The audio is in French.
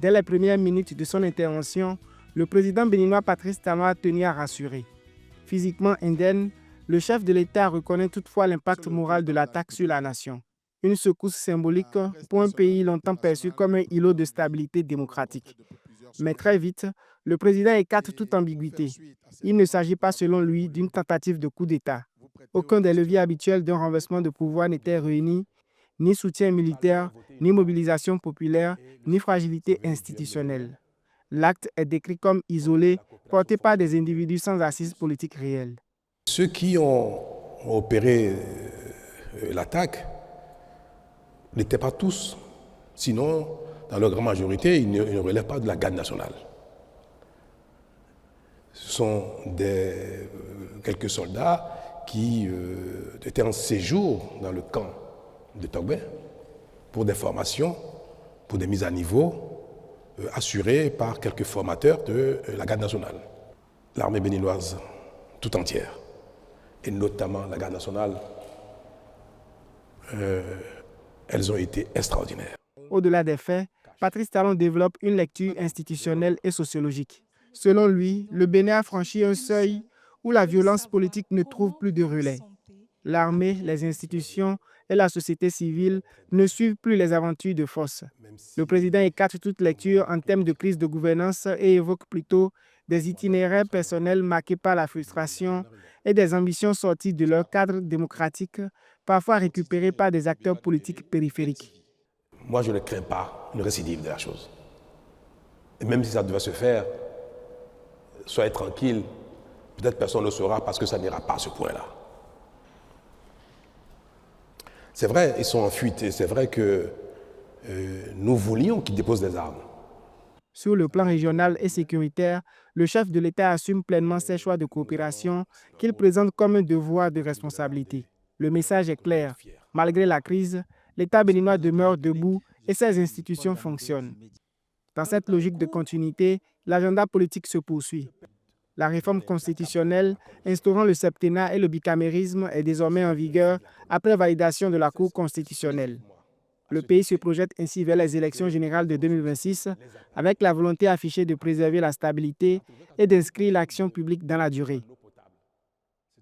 Dès les premières minutes de son intervention, le président béninois Patrice Talon a tenu à rassurer. Physiquement indemne, le chef de l'État reconnaît toutefois l'impact moral de l'attaque sur la nation. Une secousse symbolique pour un pays longtemps perçu comme un îlot de stabilité démocratique. Mais très vite, le président écarte toute ambiguïté. Il ne s'agit pas, selon lui, d'une tentative de coup d'État. Aucun des leviers habituels d'un renversement de pouvoir n'était réuni, ni soutien militaire, ni mobilisation populaire, ni fragilité institutionnelle. L'acte est décrit comme isolé, porté par des individus sans assise politique réelle. Ceux qui ont opéré l'attaque n'étaient pas tous, sinon, dans leur grande majorité, ils ne relèvent pas de la garde nationale. Ce sont quelques soldats qui étaient en séjour dans le camp de Togbe pour des formations, pour des mises à niveau assurées par quelques formateurs de la garde nationale. L'armée béninoise tout entière, et notamment la garde nationale, elles ont été extraordinaires. Au-delà des faits, Patrice Talon développe une lecture institutionnelle et sociologique. Selon lui, le Bénin a franchi un seuil où la violence politique ne trouve plus de relais. L'armée, les institutions et la société civile ne suivent plus les aventures de force. Le président écarte toute lecture en termes de crise de gouvernance et évoque plutôt des itinéraires personnels marqués par la frustration et des ambitions sorties de leur cadre démocratique, parfois récupérées par des acteurs politiques périphériques. Moi, je ne crains pas une récidive de la chose. Et même si ça devait se faire, soyez tranquille, peut-être personne ne le saura parce que ça n'ira pas à ce point-là. C'est vrai, ils sont en fuite et c'est vrai que nous voulions qu'ils déposent des armes. Sur le plan régional et sécuritaire, le chef de l'État assume pleinement ses choix de coopération qu'il présente comme un devoir de responsabilité. Le message est clair. Malgré la crise, l'État béninois demeure debout et ses institutions fonctionnent. Dans cette logique de continuité, l'agenda politique se poursuit. La réforme constitutionnelle instaurant le septennat et le bicamérisme est désormais en vigueur après validation de la Cour constitutionnelle. Le pays se projette ainsi vers les élections générales de 2026 avec la volonté affichée de préserver la stabilité et d'inscrire l'action publique dans la durée.